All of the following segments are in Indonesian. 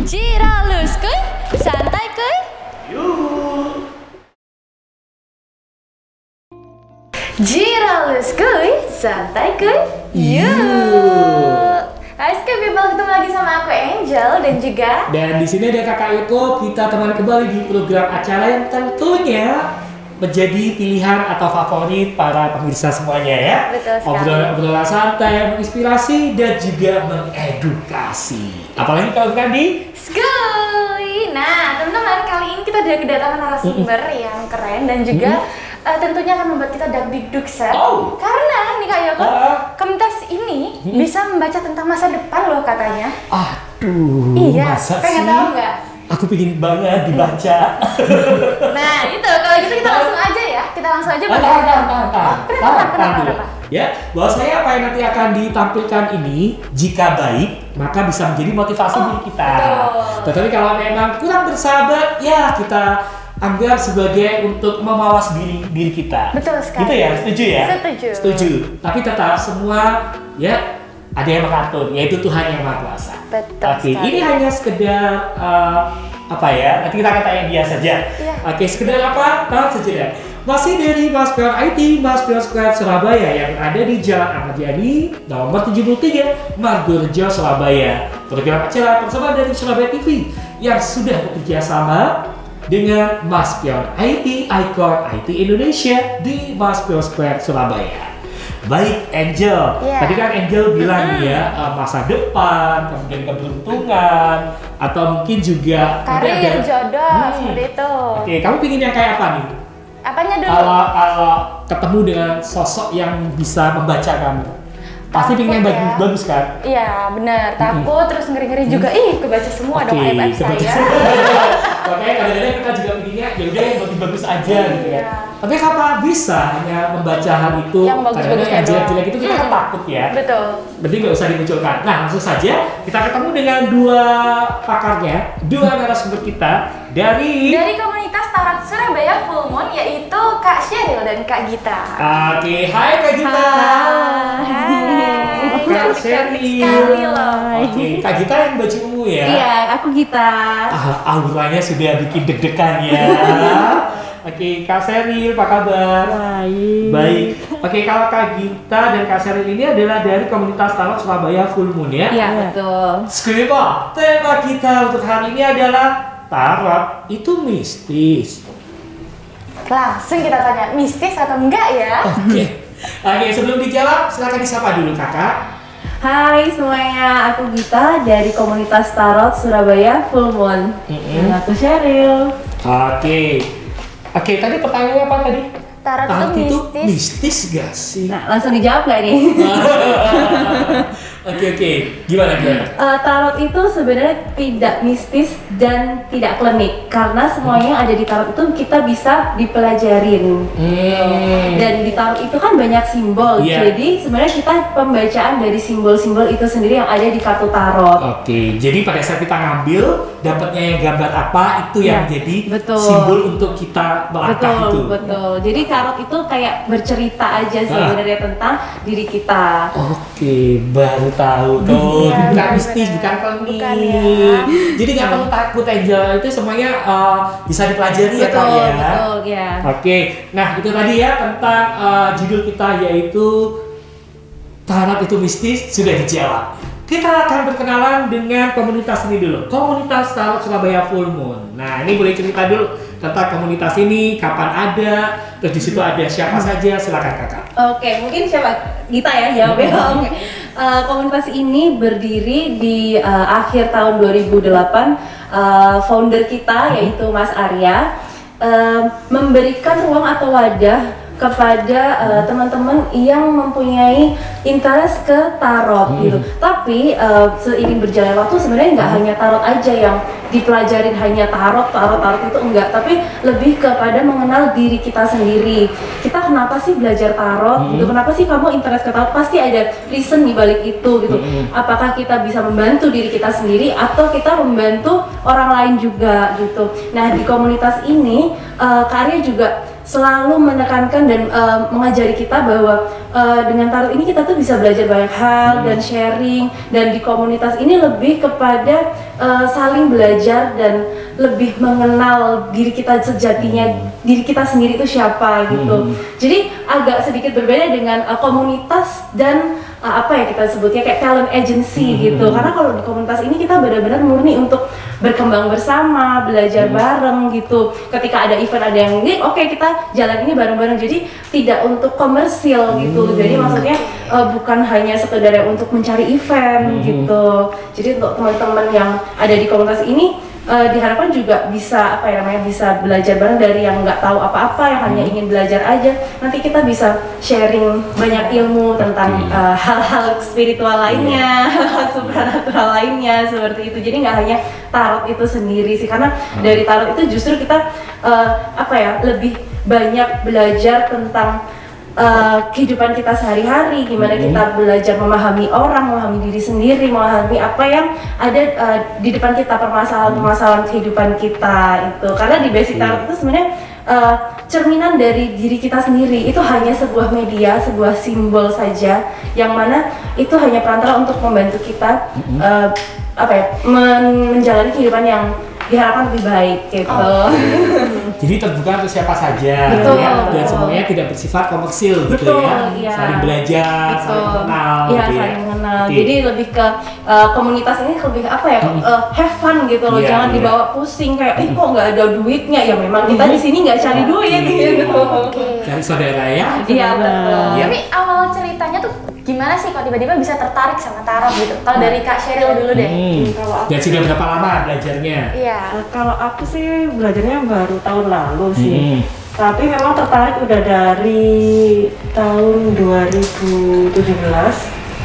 Ciralus kuy, santai kuy. Yuk. Ciralus kuy, santai kuy. Yuk. Hai people, ketemu lagi sama aku Angel dan juga. Dan di sini ada Kakak Yuko, kita teman kembali di program acara yang tentunya menjadi pilihan atau favorit para pemirsa semuanya ya. Betul sekali. Obrolan santai, menginspirasi dan juga mengedukasi. Apalagi kalau bukan di Skuy. Nah, teman-teman, kali ini kita udah kedatangan narasumber yang keren dan juga tentunya akan membuat kita dagdikduk set. Karena nih Kak Yoko, komunitas ini bisa membaca tentang masa depan loh katanya. Aduh, Iya, masa pengen sih? tahu nggak? Aku pingin banget dibaca. Nah, itu kalau gitu kita langsung aja ya. Kita langsung aja Kenapa? Ya, bahwa saya apa yang nanti akan ditampilkan ini jika baik maka bisa menjadi motivasi diri kita. Betul. Tetapi kalau memang kurang bersahabat, ya kita anggap sebagai untuk memawas diri kita. Betul sekali. Gitu ya, setuju ya? Setuju. Setuju. Tapi tetap semua ya ada yang mengatur, yaitu Tuhan yang Maha Kuasa. Betul Oke, sekali. ini hanya sekedar apa ya? Nanti kita akan tanya dia saja. Iya. Oke, sekedar apa? Tahan saja. Masih dari Mas Pion IT, Mas Pion Square Surabaya yang ada di Jalan Ahmad Yani, nomor 73, Margorejo, Surabaya. Program acara bersama dari Surabaya TV yang sudah bekerja sama dengan Mas Pion IT, Icon IT Indonesia di Mas Pion Square Surabaya. Baik Angel, tadi kan Angel bilang ya masa depan, kemudian keberuntungan, atau mungkin juga Karir, jodoh, seperti itu. Oke, kamu pingin yang kayak apa nih? Apanya dulu? Kalau ketemu dengan sosok yang bisa membaca kamu, pasti pingin yang Takut ya. bagus kan? Iya, benar. Takut terus ngeri-ngeri juga. Ih, kebaca semua dong aib-aib saya. Makanya kadang-kadang kita juga pinginnya ya udah yang bagus-bagus aja gitu ya. Iya. Tapi apa bisa hanya membaca hal itu? Yang bagus-bagusnya Kadang-kadang yang jelek-jelek doang. itu kita kan takut ya. Betul. Berarti nggak usah dimunculkan. Nah, langsung saja kita ketemu dengan dua pakarnya, dua narasumber kita dari komunitas Tarot Surabaya Full Moon, yaitu Kak Sheryl dan Kak Gita. Oke, hai Kak Gita. Hai. Kak Sekali Sheryl. loh. Oke, Kak Gita yang baju ungu ya. Iya, aku Gita. Auranya sudah bikin deg-degan ya. Oke, Kak Sheryl, apa kabar? Baik. Baik. Oke, kalau Kak Gita dan Kak Sheryl ini adalah dari komunitas Tarot Surabaya Full Moon ya. Iya, betul. Skripo, tema kita untuk hari ini adalah tarot itu mistis. Langsung kita tanya, mistis atau enggak ya? Oke, sebelum dijawab, silakan disapa dulu kakak. Hai semuanya, aku Gita dari komunitas Tarot Surabaya Full Moon. Dan aku Sheryl. Oke, tadi pertanyaannya apa tadi? Tarot itu mistis. mistis gak sih? Nah, langsung dijawab gak nih? Oke, gimana? Tarot itu sebenarnya tidak mistis dan tidak klinik karena semuanya ada di tarot itu kita bisa dipelajarin. Dan di tarot itu kan banyak simbol, jadi sebenarnya kita pembacaan dari simbol-simbol itu sendiri yang ada di kartu tarot. Oke, jadi pada saat kita ngambil, dapatnya yang gambar apa itu yang jadi betul. simbol untuk kita melangkah itu. Betul. Jadi tarot itu kayak bercerita aja sebenarnya tentang diri kita. Oke, baru tahu tuh. Iya, Bukan benar, mistis, benar. bukan klinik. Bukan ya. Jadi nggak perlu takut Angel, itu semuanya bisa dipelajari ya Kak ya. Betul, ya. Oke, nah itu tadi ya tentang judul kita yaitu tarot itu mistis sudah dijawab. Kita akan berkenalan dengan komunitas ini dulu. Komunitas Tarot Surabaya Full Moon. Nah, ini boleh cerita dulu tentang komunitas ini, kapan ada, terus di situ ada siapa saja, silakan kakak. Oke, mungkin siapa? Gita ya jawabnya. Oke. Komunitas ini berdiri di akhir tahun 2008. Founder kita yaitu Mas Arya memberikan ruang atau wadah kepada teman-teman yang mempunyai interest ke tarot gitu. Tapi seiring berjalan waktu sebenarnya nggak hanya tarot aja yang dipelajarin, hanya tarot itu enggak, tapi lebih kepada mengenal diri kita sendiri. Kita kenapa sih belajar tarot gitu? Kenapa sih kamu interest ke tarot? Pasti ada reason di balik itu gitu. Apakah kita bisa membantu diri kita sendiri atau kita membantu orang lain juga gitu. Nah, di komunitas ini Kak Arya juga selalu menekankan dan mengajari kita bahwa dengan tarot ini kita tuh bisa belajar banyak hal dan sharing, dan di komunitas ini lebih kepada saling belajar dan lebih mengenal diri kita sejatinya, diri kita sendiri itu siapa gitu. Jadi agak sedikit berbeda dengan komunitas dan apa ya kita sebutnya kayak talent agency gitu. Karena kalau di komunitas ini kita benar-benar murni untuk berkembang bersama, belajar bareng gitu. Ketika ada event ada yang ini, oke, kita jalan ini bareng-bareng. Jadi tidak untuk komersil gitu. Jadi maksudnya bukan hanya sekedar untuk mencari event gitu. Jadi untuk teman-teman yang ada di komunitas ini diharapkan juga bisa bisa belajar bareng dari yang nggak tahu apa-apa, yang hanya ingin belajar aja. Nanti kita bisa sharing banyak ilmu tentang hal-hal spiritual lainnya, supernatural lainnya seperti itu. Jadi nggak hanya tarot itu sendiri sih, karena dari tarot itu justru kita lebih banyak belajar tentang kehidupan kita sehari-hari, gimana kita belajar memahami orang, memahami diri sendiri, memahami apa yang ada di depan kita, permasalahan-permasalahan kehidupan kita itu. Karena di basic tarot itu sebenarnya cerminan dari diri kita sendiri, itu hanya sebuah media, sebuah simbol saja, yang mana itu hanya perantara untuk membantu kita menjalani kehidupan yang diharapkan lebih baik gitu. Jadi terbuka untuk siapa saja, ya, dan semuanya tidak bersifat komersil gitu ya. Saling belajar, saling mengenal. Iya, saling mengenal. Jadi lebih ke komunitas ini lebih have fun gitu loh. Jangan dibawa pusing kayak kok nggak ada duitnya. Ya memang kita di sini nggak cari duit gitu. Cari saudara ya. Iya betul. Tapi awal ceritanya tuh gimana sih kok tiba-tiba bisa tertarik sama tarot gitu? Kalau dari Kak Sheryl dulu deh. Dan sudah berapa lama belajarnya? Iya. Kalau aku sih belajarnya baru tahun lalu sih. Tapi memang tertarik udah dari tahun 2017.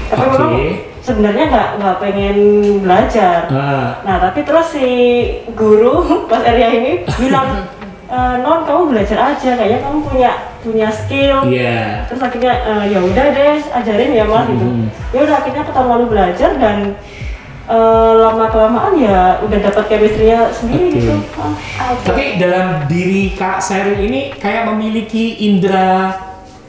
Tapi memang sebenarnya nggak pengen belajar. Nah tapi terus si guru Mas Arya ini bilang, Non, kamu belajar aja, kayaknya kamu punya skill. Terus akhirnya ya udah deh ajarin ya Mas gitu. Ya udah akhirnya aku tahun lalu belajar dan lama kelamaan ya udah dapat chemistry-nya sendiri gitu. Tapi dalam diri Kak Sheryl ini kayak memiliki indera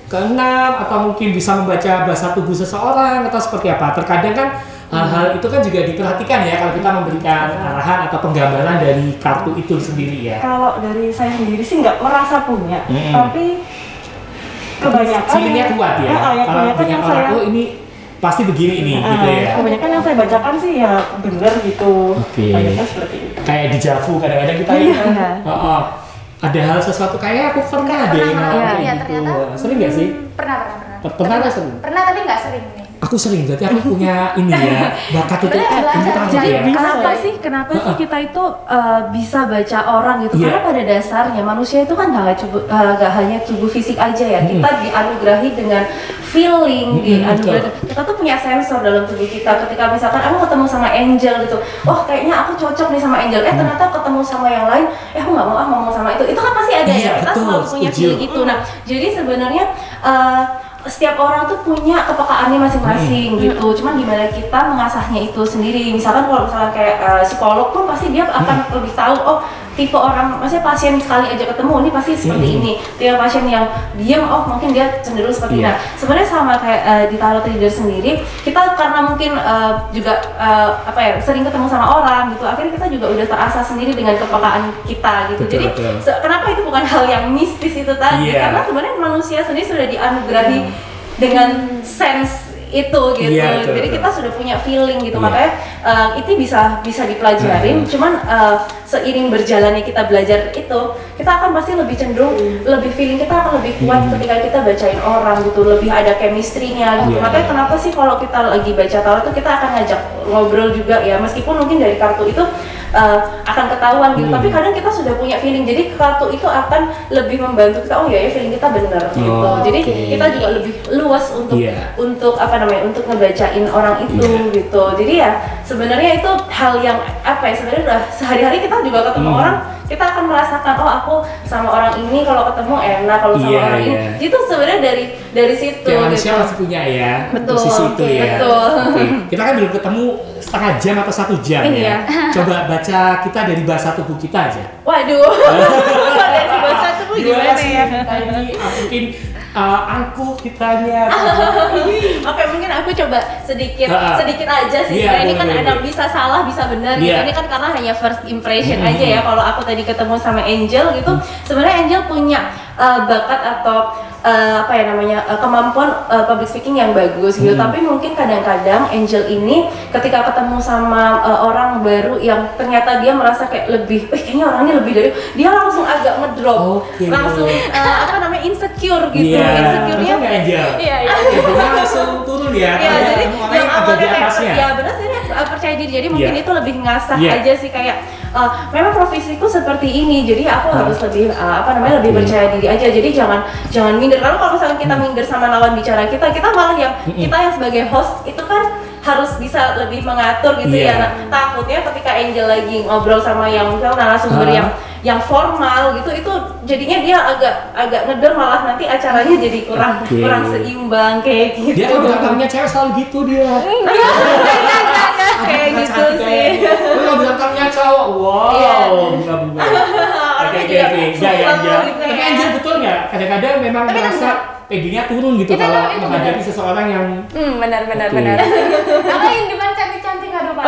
keenam atau mungkin bisa membaca bahasa tubuh seseorang atau seperti apa? Terkadang kan hal-hal itu kan juga diperhatikan ya kalau kita memberikan arahan atau penggambaran dari kartu itu sendiri ya. Kalau dari saya sendiri sih nggak merasa punya, tapi kebanyakan feelingnya kuat ya. Kalau dengan orang tuh ini pasti begini ini gitu ya. Kebanyakan yang saya bacakan sih ya bener gitu. Kebanyakan seperti itu. Kayak dejavu kadang-kadang kita ada hal sesuatu kayak aku pernah deh gitu. Sering nggak sih? Pernah nggak sering? Pernah tapi nggak sering nih. Aku sering, berarti aku punya ini ya bakat itu. Jadi kenapa sih kita itu bisa baca orang gitu? Karena pada dasarnya manusia itu kan nggak hanya tubuh fisik aja ya. Kita dianugerahi dengan feeling, kita tuh punya sensor dalam tubuh kita. Ketika misalkan aku ketemu sama angel gitu, oh kayaknya aku cocok nih sama angel. Ternyata ketemu sama yang lain, aku nggak mau ngomong sama itu. Itu kan pasti ada ya. Kita selalu punya feeling itu. Nah, jadi sebenarnya setiap orang tuh punya kepekaannya masing-masing gitu. Cuman gimana kita mengasahnya itu sendiri. Misalkan kalau misalkan kayak psikolog pun pasti dia akan lebih tahu, oh tipe orang, maksudnya pasien sekali aja ketemu ini pasti seperti ini. Tipe pasien yang diam, oh mungkin dia cenderung seperti ini. Nah, sebenarnya sama kayak di tarot reader sendiri, kita karena mungkin juga sering ketemu sama orang gitu, akhirnya kita juga udah terasa sendiri dengan kepekaan kita gitu. Jadi kenapa itu bukan hal yang mistis itu tadi? Karena sebenarnya manusia sendiri sudah dianugerahi dengan sense itu gitu. Jadi kita sudah punya feeling gitu. Makanya itu bisa dipelajarin. Cuman seiring berjalannya kita belajar itu, kita akan pasti lebih cenderung, lebih feeling kita akan lebih kuat ketika kita bacain orang gitu, lebih ada chemistry-nya gitu. Makanya kenapa sih kalau kita lagi baca tarot itu kita akan ngajak ngobrol juga ya, meskipun mungkin dari kartu itu akan ketahuan gitu, tapi kadang kita sudah punya feeling, jadi kartu itu akan lebih membantu kita, oh ya feeling kita benar gitu. Jadi kita juga lebih luas untuk untuk ngebacain orang itu gitu. Jadi ya sebenarnya itu hal yang sebenarnya udah sehari-hari kita juga ketemu orang, kita akan merasakan, oh aku sama orang ini kalau ketemu enak, kalau sama orang ini. Itu sebenarnya dari situ. Manusia pasti punya ya, posisi itu ya. Kita kan belum ketemu setengah jam atau 1 jam ya. Coba baca kita dari bahasa tubuh kita aja. Waduh. Dari bahasa tubuh gimana ya? Tadi mungkin angkuh kitanya. Oke, mungkin aku coba sedikit aja sih. Iya, Ini kan boleh. ada bisa salah, bisa benar. Iya. Ini kan karena hanya first impression aja ya. Kalau aku tadi ketemu sama Angel gitu, sebenarnya Angel punya bakat atau kemampuan public speaking yang bagus gitu. Tapi mungkin kadang-kadang Angel ini ketika ketemu sama orang baru yang ternyata dia merasa kayak lebih, kayaknya orangnya lebih dari, dia langsung agak ngedrop, langsung insecure gitu. Insecure-nya nggak Angel? Iya. Intinya langsung turun ya. Iya, jadi yang agak di atasnya. ya benar sih percaya diri. Jadi mungkin itu lebih ngasah Iya. aja sih kayak memang profesiku seperti ini. Jadi aku harus lebih lebih percaya diri aja. Jadi jangan minder. Karena kalau misalnya kita minder sama lawan bicara kita malah yang kita yang sebagai host itu kan harus bisa lebih mengatur gitu ya. Nah, takutnya ketika Angel lagi ngobrol sama yang narasumber yang formal gitu, itu jadinya dia agak ngedor, malah nanti acaranya jadi kurang seimbang kayak gitu. Dia kalau belakangnya cewek selalu gitu dia. Kayak gitu sih. Kalau belakangnya cowok, bunga-bunga. Oke. Tapi Angel betul nggak? Kadang-kadang memang merasa PG-nya turun gitu kalau menghadapi seseorang yang benar. Kalau yang dimana cantik-cantik aduh Pak.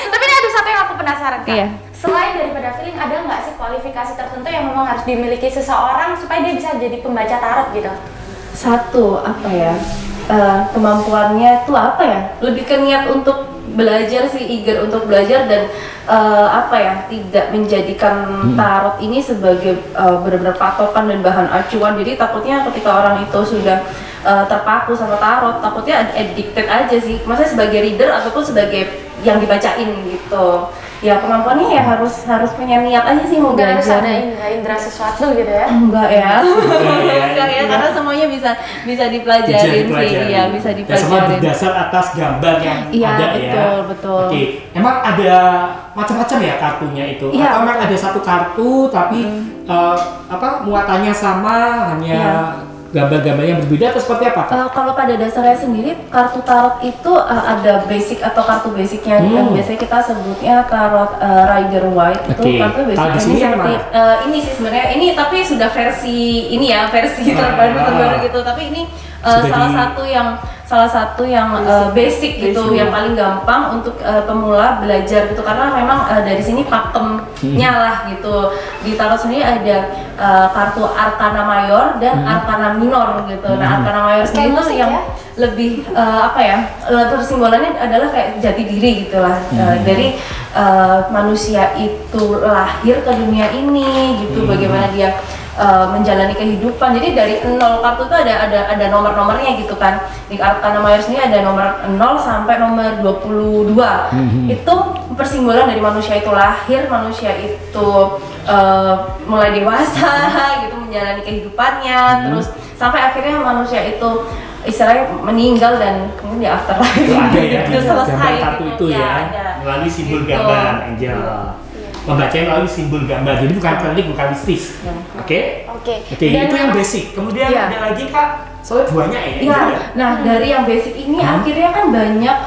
Tapi ini ada satu yang aku penasaran Kak. Iya. Selain daripada feeling, ada nggak sih kualifikasi tertentu yang memang harus dimiliki seseorang supaya dia bisa jadi pembaca tarot gitu? Satu, kemampuannya tuh lebih ke niat untuk belajar sih, eager untuk belajar dan tidak menjadikan tarot ini sebagai benar-benar patokan dan bahan acuan. Jadi takutnya ketika orang itu sudah terpaku sama tarot, takutnya addicted aja sih, maksudnya sebagai reader ataupun sebagai yang dibacain gitu. Ya kemampuannya ya harus punya niat aja sih mau Nggak harus belajar. ada indra sesuatu gitu ya? Enggak ya. Enggak ya, karena semuanya bisa dipelajarin sih. Iya, bisa Dan semua dipelajarin. berdasar atas gambar yang ada ya. Betul. Oke, emang ada macam-macam ya kartunya itu? Iya. Atau emang ada satu kartu tapi muatannya sama, hanya gambar-gambar yang berbeda atau seperti apa? Kalau pada dasarnya sendiri kartu tarot itu ada basic atau kartu basicnya yang biasanya kita sebutnya tarot Rider White. Itu kartu basicnya ini seperti ini sih sebenarnya, ini tapi sudah versi ini ya, versi terbaru gitu. Tapi ini salah satu yang basic gitu, yang paling gampang untuk pemula belajar gitu, karena memang dari sini pakemnya lah gitu. Di tarot sendiri ada kartu Arcana Mayor dan Arcana Minor gitu. Nah, Arcana Mayor sendiri itu yang lebih simbolannya adalah kayak jati diri gitulah. Dari manusia itu lahir ke dunia ini gitu, bagaimana dia menjalani kehidupan. Jadi dari 0 kartu itu ada nomor-nomornya gitu kan. Di Arcana Mayor sendiri ada nomor 0 sampai nomor 22. Itu persimbolan dari manusia itu lahir, manusia itu mulai dewasa gitu, menjalani kehidupannya, terus sampai akhirnya manusia itu istilahnya meninggal dan kemudian di afterlife Itu ada ya, itu selesai gambar kartu gitu. itu ya, Ada. melalui simbol Gitu. gambar Angel. Membacanya melalui simbol gambar, jadi bukan klinik, bukan mistis. Oke, Dan itu yang basic. Kemudian ada lagi Kak, soalnya banyak ya. Iya. Nah, dari yang basic ini akhirnya kan banyak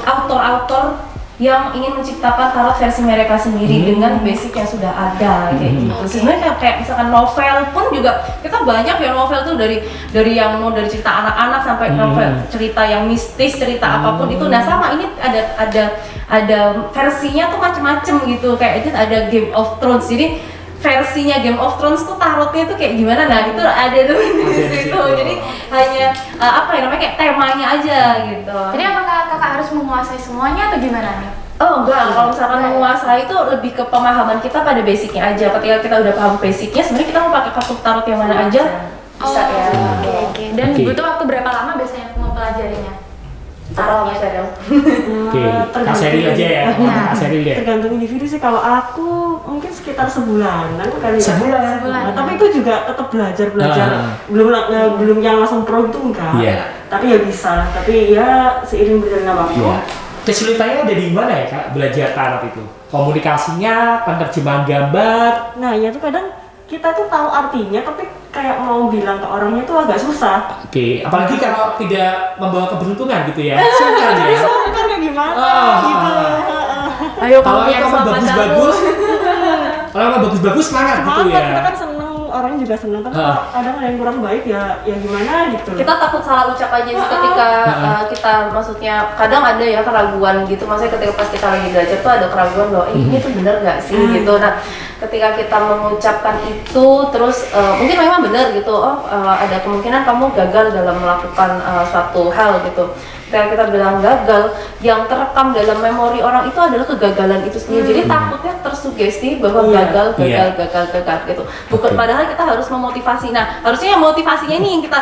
autor-autor yang ingin menciptakan tarot versi mereka sendiri dengan basic yang sudah ada kayak gitu. Sebenarnya kayak misalkan novel pun juga kita banyak ya, novel tuh dari yang mau dari cerita anak-anak sampai novel cerita yang mistis, cerita apapun itu. Nah, sama ini ada versinya tuh macem-macem gitu. Kayak itu ada Game of Thrones. Jadi versinya Game of Thrones tuh tarotnya tuh kayak gimana? Nah, itu ada tuh di situ. Jadi hanya kayak temanya aja gitu. Jadi apakah kakak harus menguasai semuanya atau gimana nih? Oh enggak, kalau misalkan menguasai itu lebih ke pemahaman kita pada basicnya aja. Ketika kita udah paham basicnya, sebenarnya kita mau pakai kartu tarot yang mana aja bisa ya. Oke. Dan butuh waktu berapa lama biasanya mempelajarinya? Tarot Mas Adel. Oke, Kak Seril aja ya. Kak Seril deh. Tergantung individu sih. Kalau aku mungkin sekitar sebulanan kali ya. Sebulan. Nah, tapi itu juga tetap belajar. Belum yang langsung pro itu enggak. Iya. Tapi ya bisa. Tapi ya seiring berjalannya waktu. Iya. Kesulitannya ada di mana ya Kak belajar tarot itu? Komunikasinya, penerjemahan gambar. Nah, ya tuh kadang kita tuh tahu artinya, tapi kayak mau bilang ke orangnya tuh agak susah. Oke, apalagi kalau tidak membawa keberuntungan gitu ya. Sungkan ya. Sungkan kayak gimana gitu. Ayo Kalau yang bagus-bagus, Kalau bagus-bagus semangat gitu Semangat, ya. kita kan seneng, orangnya juga seneng. Tapi kadang ada yang kurang baik ya gimana gitu. Kita takut salah ucap aja sih ketika kita maksudnya kadang ada ya keraguan gitu, maksudnya ketika pas kita lagi belajar tuh ada keraguan loh, ini tuh bener gak sih gitu. Nah ketika kita mengucapkan itu terus mungkin memang benar gitu, ada kemungkinan kamu gagal dalam melakukan suatu hal gitu. Ketika kita bilang gagal, yang terekam dalam memori orang itu adalah kegagalan itu sendiri. Jadi takutnya tersugesti bahwa gagal gitu. Bukan, padahal kita harus memotivasi. Nah, harusnya yang motivasinya ini yang kita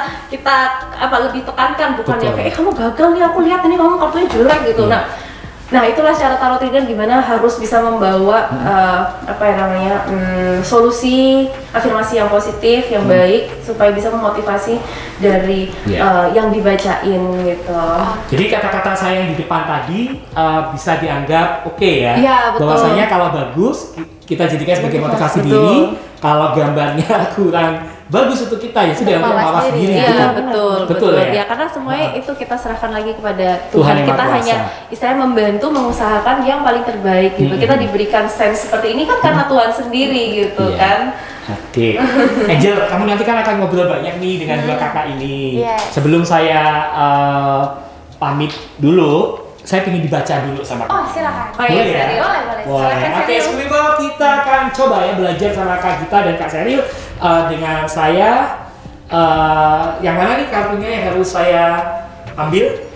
lebih tekankan, bukan yang kayak kamu gagal nih, aku lihat ini kamu kartunya jelek gitu. Nah itulah cara tarot reader gimana harus bisa membawa solusi, afirmasi yang positif, yang baik supaya bisa memotivasi dari yang dibacain gitu. Jadi kata-kata saya yang di depan tadi bisa dianggap oke ya. Iya, betul. Bahwasanya kalau bagus kita jadikan sebagai motivasi Betul. diri. Kalau gambarnya kurang bagus untuk kita ya sudah untuk mawas diri. Iya gitu. betul ya. ya, karena semuanya itu kita serahkan lagi kepada Tuhan Tuhan. yang Kita Maha Kuasa. hanya istilahnya membantu mengusahakan yang paling terbaik gitu. Kita diberikan sense seperti ini kan karena Tuhan sendiri gitu Iya. kan. Oke, Angel, kamu nanti kan akan ngobrol banyak nih dengan dua kakak ini. Yes. Sebelum saya pamit dulu, saya ingin dibaca dulu sama kamu. Oh, silakan. Oh iya, Boleh ya? serius. Boleh. Boleh. Silakan, Oke, Seril. Squibble, kita akan coba ya belajar sama Kak Gita dan Kak Seril dengan saya. Yang mana nih kartunya yang harus saya ambil?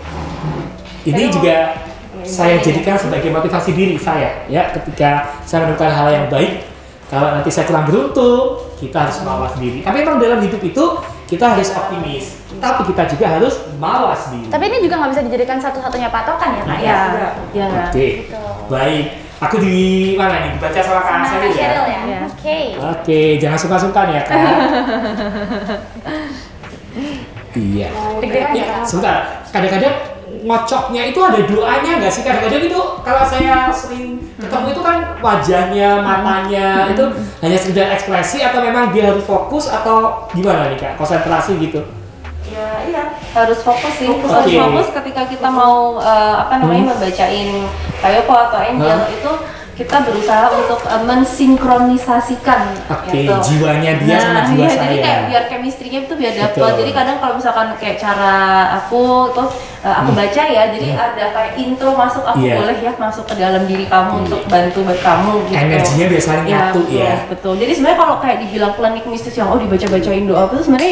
Ini juga saya jadikan sebagai motivasi diri saya ya ketika saya menemukan hal yang baik. Kalau nanti saya kurang beruntung, kita harus mawas diri. Tapi memang dalam hidup itu kita harus optimis, tapi kita juga harus mawas diri. Tapi ini juga nggak bisa dijadikan satu-satunya patokan ya, Kak? Ya, ya. Oke, baik. Aku di mana nih? Dibaca sama Kak Sama Seril Kak Seril ya? ya? Iya. Oke. Oke, jangan suka-suka ya Kak. Iya. Deg-degan ya, Kak? Sebentar, kadang-kadang ngocoknya itu ada doanya nggak sih? Kadang-kadang itu kalau saya sering ketemu itu kan wajahnya, matanya itu hanya sekedar ekspresi atau memang dia harus fokus atau gimana nih Kak? Konsentrasi gitu? Ya iya. Harus fokus sih, Oke. harus fokus ketika kita mau membacain Kayoko atau Angel itu kita berusaha untuk mensinkronisasikan Oke, gitu. jiwanya dia sama jiwa saya. Jadi kayak biar chemistry-nya itu biar Betul. dapat. Jadi kadang kalau misalkan kayak cara aku tuh aku baca ya, jadi ada kayak intro masuk, aku Iya. boleh ya masuk ke dalam diri kamu untuk bantu buat kamu gitu. Energinya biasanya nyatu betul, ya. Betul. Jadi sebenarnya kalau kayak dibilang klinik mistis yang dibaca-bacain doa itu sebenarnya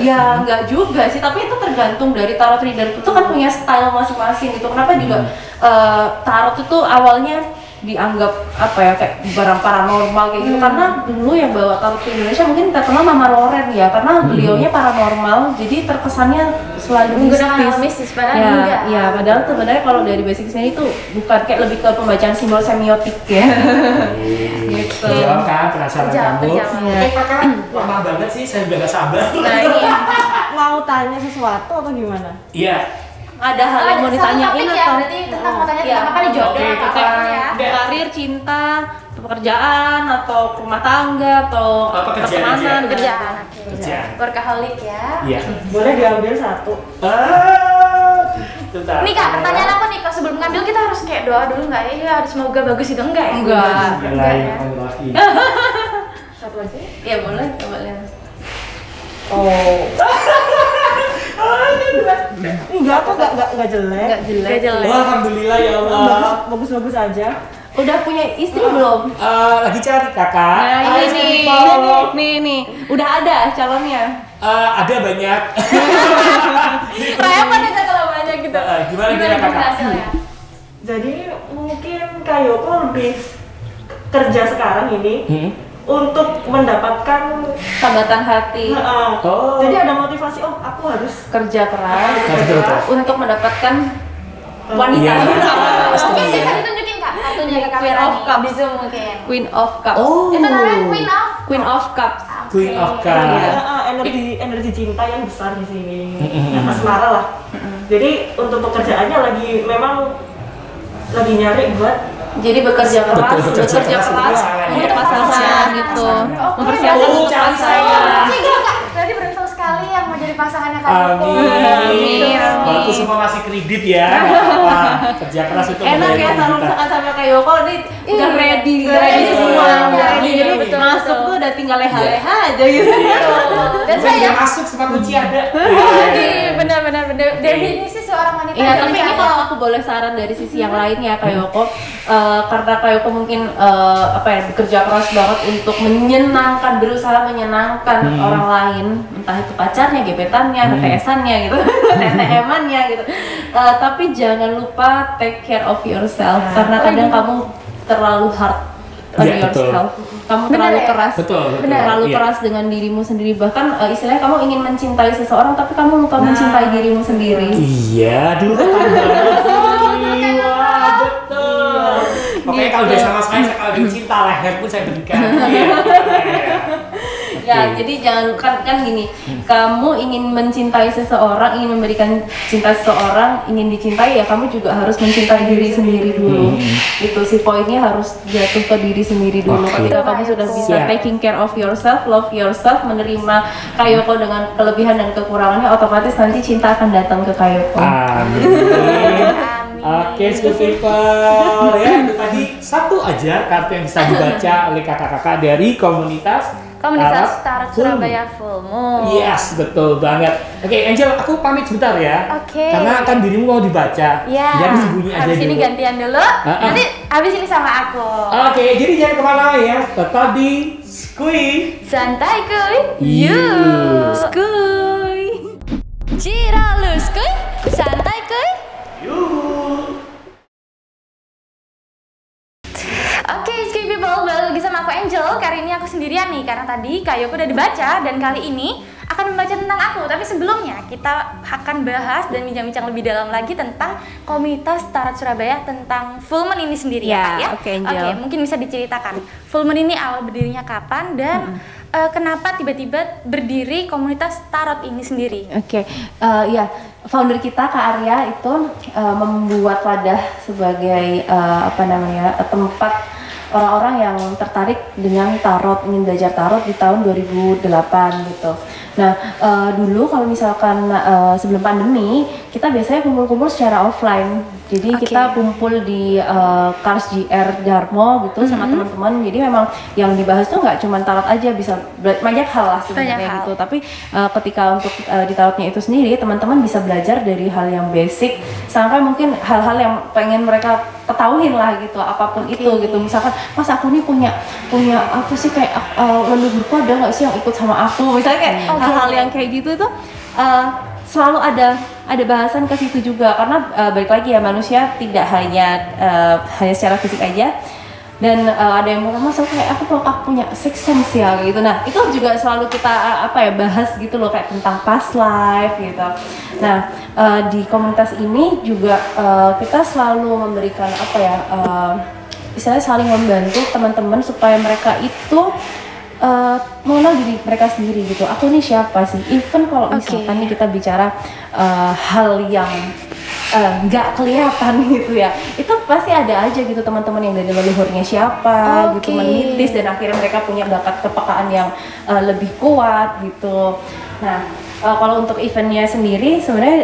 ya enggak juga sih, tapi itu tergantung dari tarot reader itu kan punya style masing-masing gitu. Kenapa juga tarot itu awalnya dianggap kayak barang paranormal kayak gitu, karena dulu yang bawa tarot ke Indonesia mungkin terkenal Mama Loren ya, karena beliaunya paranormal, jadi terkesannya selalu Menggunakan hal mistis, padahal ya, enggak. ya padahal sebenarnya kalau dari basicnya itu bukan, kayak lebih ke pembacaan simbol semiotik ya. Gitu. Terjawab kan penasaran Terjawab, kamu? terjawab. Oke Kakak, lama banget sih, saya udah gak sabar. Nah ini Mau tanya sesuatu atau gimana? Iya. ada hal yang mau Satu ditanyain topik ya, atau berarti tentang mau tanya Iya. tentang apa nih, jodoh Oke, atau kita- apa ya? karir, cinta, pekerjaan, atau rumah tangga, atau Apa pekerjaan pertemanan, aja? Pekerjaan. Kerjaan. Workaholic ya. Iya. Boleh diambil satu. Bentar. Nih Kak, pertanyaan aku nih, Kak, sebelum ngambil kita harus kayak doa dulu nggak ya? Iya, harus semoga bagus itu enggak ya? Enggak. Enggak ya? Satu aja. ya boleh, coba lihat. Oh. Enggak kok, enggak jelek. Enggak jelek. Enggak jelek. Oh, Alhamdulillah ya Allah. Bagus-bagus aja. Udah punya istri belum? Lagi cari kakak. Nah Ah, ini nih, people. nih, udah ada calonnya. Ada banyak. Repot aja kalau banyak gitu. Gimana Kakak? hasilnya? Jadi mungkin Kayoko lebih kerja sekarang ini untuk mendapatkan Tambatan hati, Oh. Jadi ada motivasi, aku harus kerja keras Betul, betul. untuk mendapatkan wanita. Iya. Mungkin bisa ditunjukin Kak, kartunya ke kamera Queen of nih. Cups. Di Zoom mungkin. Queen of Cups. Oh. Itu namanya Queen of? Queen of Cups. Queen of Oke. Cups. energi cinta yang besar di sini, asmara lah. Jadi untuk pekerjaannya memang lagi nyari buat Jadi bekerja keras, Betul, bekerja keras keras untuk untuk pasangan pasangan ya. gitu, Oh, mempersiapkan oh, untuk cari pasangan. Iya Kak, berarti beruntung sekali kali yang mau jadi pasangannya Kak Yoko. Amin. Walaupun semua masih kredit ya, nggak apa-apa. Kerja keras itu Enak ya kalau misalkan sama kayak Yoko nih udah ready semua. Jadi masuk tuh udah tinggal leha-leha aja gitu. Dan saya masuk sempat kunci ada. Benar. Definisi seorang wanita. Iya, tapi ini kalau aku boleh saran dari sisi yang lain ya Kak Yoko, karena Kak Yoko mungkin bekerja keras banget untuk berusaha menyenangkan orang lain, entah itu pacarnya, gebetannya, TTS-annya gitu, TTM-annya gitu. Tapi jangan lupa take care of yourself, karena kadang kamu terlalu hard on yourself. Kamu terlalu keras, terlalu keras dengan dirimu sendiri. Bahkan istilahnya kamu ingin mencintai seseorang, tapi kamu lupa mencintai dirimu sendiri. Iya, dulu wah betul. Pokoknya kalau udah sama saya kalau cinta leher pun saya berikan. Ya, jadi jangan kan gini, kamu ingin mencintai seseorang, ingin memberikan cinta seseorang, ingin dicintai ya kamu juga harus mencintai diri sendiri dulu. Itu sih poinnya, harus jatuh ke diri sendiri dulu. Ketika kamu sudah bisa taking care of yourself, love yourself, menerima Kayoko dengan kelebihan dan kekurangannya, otomatis nanti cinta akan datang ke Kayoko. Amin. Oke, school people ya, itu tadi satu aja kartu yang bisa dibaca oleh kakak-kakak dari komunitas Tarot Surabaya Full Moon. Yes, betul banget. Oke, Angel, aku pamit sebentar ya. Oke. Karena kan dirimu mau dibaca. Iya. Jadi sembunyi aja habis dulu. ini gantian dulu. Nanti habis ini sama aku. Oke, jadi jangan kemana ya. Tetap di Skuy. Santai kuy. You. Skuy. Ciralus kuy. Santai kuy. Oke, Skuy people, balik lagi sama aku Angel. Kali ini aku sendirian nih, karena tadi Kayoko udah dibaca, dan kali ini akan membaca tentang aku. Tapi sebelumnya kita akan bahas dan bincang-bincang lebih dalam lagi tentang komunitas Tarot Surabaya, tentang Full Moon ini sendiri ya. Oke, Angel. Oke, mungkin bisa diceritakan Full Moon ini awal berdirinya kapan dan kenapa tiba-tiba berdiri komunitas Tarot ini sendiri? Oke, ya founder kita Kak Arya itu membuat wadah sebagai tempat orang-orang yang tertarik dengan tarot, ingin belajar tarot di tahun 2008 gitu. Nah, dulu kalau misalkan sebelum pandemi, kita biasanya kumpul-kumpul secara offline. Jadi kita kumpul di Kars JR Darmo gitu sama teman-teman. Jadi memang yang dibahas tuh nggak cuma tarot aja, bisa banyak hal lah sebenarnya gitu. Tapi ketika untuk di tarotnya itu sendiri, teman-teman bisa belajar dari hal yang basic sampai mungkin hal-hal yang pengen mereka ketahuin lah gitu, apapun itu gitu. Misalkan, Mas aku nih punya apa sih, kayak leluhurku ada nggak sih yang ikut sama aku? Misalnya kayak hal-hal yang kayak gitu itu selalu ada bahasan ke situ juga, karena balik lagi ya, manusia tidak hanya secara fisik aja. Dan ada yang bilang, Mas aku punya sixth sense ya gitu. Nah, itu juga selalu kita bahas gitu loh, kayak tentang past life gitu. Nah, di komunitas ini juga kita selalu memberikan istilahnya saling membantu teman-teman supaya mereka itu mengenal diri mereka sendiri gitu. Aku nih siapa sih? Even kalau misalkan nih kita bicara hal yang nggak kelihatan gitu ya, itu pasti ada aja gitu teman-teman yang dari leluhurnya siapa gitu, menitis dan akhirnya mereka punya bakat kepekaan yang lebih kuat gitu. Nah, kalau untuk eventnya sendiri sebenarnya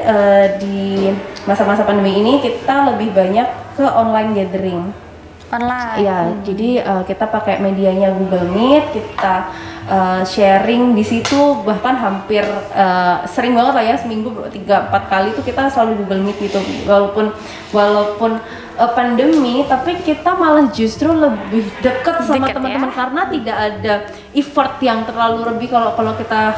di masa-masa pandemi ini kita lebih banyak ke online gathering. Iya, jadi kita pakai medianya Google Meet, kita sharing di situ, bahkan hampir sering banget lah ya, seminggu 3-4 kali itu kita selalu Google Meet gitu. Walaupun pandemi, tapi kita malah justru lebih dekat sama teman-teman karena tidak ada effort yang terlalu lebih. Kalau kita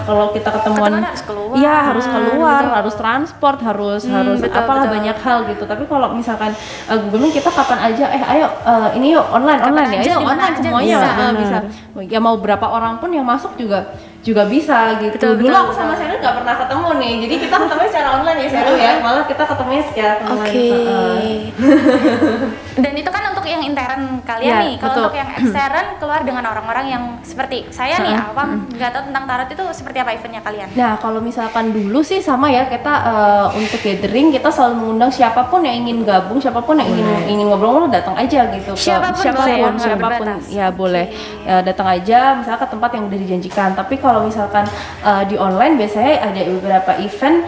ketemuan harus keluar, gitu. Harus transport, harus apalah banyak hal gitu. Tapi kalau misalkan Google Meet, kita kapan aja ayo ini yuk online ya, ayo online semuanya bisa. Ya mau berapa orang pun yang masuk juga bisa gitu. Dulu aku sama Sheryl nggak pernah ketemu nih, jadi kita ketemunya secara online ya Sheryl ya, malah kita ketemunya secara online. Dan itu kan untuk untuk yang intern kalian Ya, nih. Kalau betul. untuk yang ekstern keluar dengan orang-orang yang seperti saya nih awam nggak tahu tentang tarot itu seperti apa eventnya kalian. Nah, kalau misalkan dulu sih sama ya, kita untuk gathering kita selalu mengundang siapapun yang ingin gabung, siapapun yang ingin ngobrol-ngobrol datang aja gitu. Siapapun boleh ya, nggak berbatas. ya boleh. Datang aja misalnya ke tempat yang udah dijanjikan. Tapi kalau misalkan di online biasanya ada beberapa event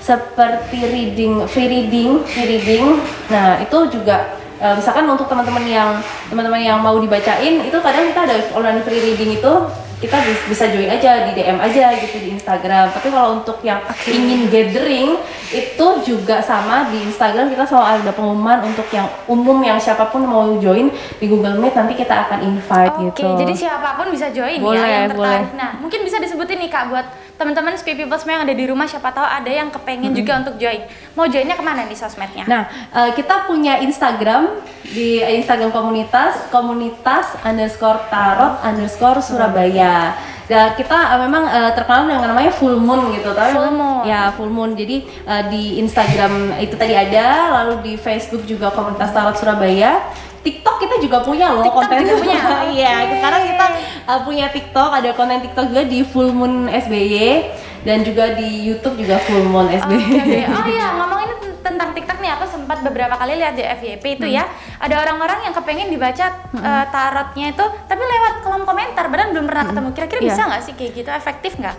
seperti free reading. Nah, itu juga misalkan untuk teman-teman yang mau dibacain, itu kadang kita ada online free reading itu kita bisa join aja di DM aja gitu di Instagram. Tapi kalau untuk yang ingin gathering itu juga sama, di Instagram kita selalu ada pengumuman untuk yang umum, yang siapapun mau join di Google Meet nanti kita akan invite gitu. Oke, jadi siapapun bisa join Boleh, ya yang tertarik. boleh. Nah, mungkin bisa disebutin nih Kak buat teman-teman Speak People semua yang ada di rumah, siapa tahu ada yang kepengen juga untuk join. Mau joinnya kemana nih sosmednya? Nah, kita punya Instagram, di Instagram komunitas_tarot_Surabaya. Dan kita memang terkenal dengan namanya full moon gitu, tapi Full moon. ya full moon. Jadi di Instagram itu tadi ada, lalu di Facebook juga Komunitas Tarot Surabaya. TikTok kita juga punya loh, TikTok konten juga punya? Iya, sekarang kita punya TikTok, ada konten TikTok juga di Full Moon SBY, dan juga di YouTube juga Full Moon SBY. Oh iya, ngomongin tentang TikTok nih, aku sempat beberapa kali lihat di FYP itu ya, ada orang-orang yang kepengen dibaca tarotnya itu, tapi lewat kolom komentar, padahal belum pernah ketemu. Kira-kira bisa nggak sih kayak gitu, efektif nggak?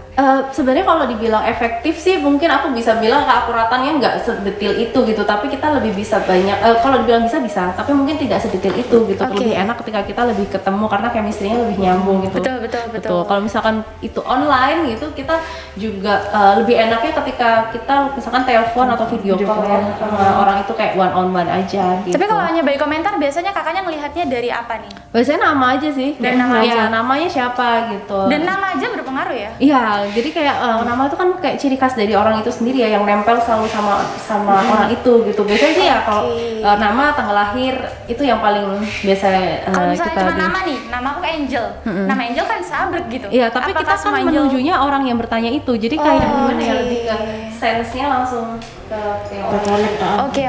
Sebenarnya kalau dibilang efektif sih, mungkin aku bisa bilang keakuratannya nggak sedetil itu gitu, tapi kita lebih bisa banyak. Kalau dibilang bisa, tapi mungkin tidak sedetil itu gitu. Lebih enak ketika kita lebih ketemu karena chemistry-nya lebih nyambung gitu. Betul. Kalau misalkan itu online gitu, kita juga lebih enaknya ketika kita misalkan telepon atau video call ya sama orang itu kayak one on one aja gitu. Tapi kalau hanya by komentar, biasanya kakaknya ngelihatnya dari apa nih? Biasanya nama aja sih. Dan nama aja. Namanya siapa gitu. Dan nama aja berpengaruh ya? Iya, jadi kayak nama itu kan kayak ciri khas dari orang itu sendiri ya, yang nempel selalu sama orang itu gitu. Biasanya sih ya kalau nama, tanggal lahir itu yang paling biasa Kalau misalnya kita cuma nama nih, nama aku Angel. Nama Angel kan sabrek gitu. Iya, tapi Apakah kita kan semua Angel? menujunya orang yang bertanya itu. Jadi kayak gimana ya, lebih ke sense-nya langsung ke orang. Oke.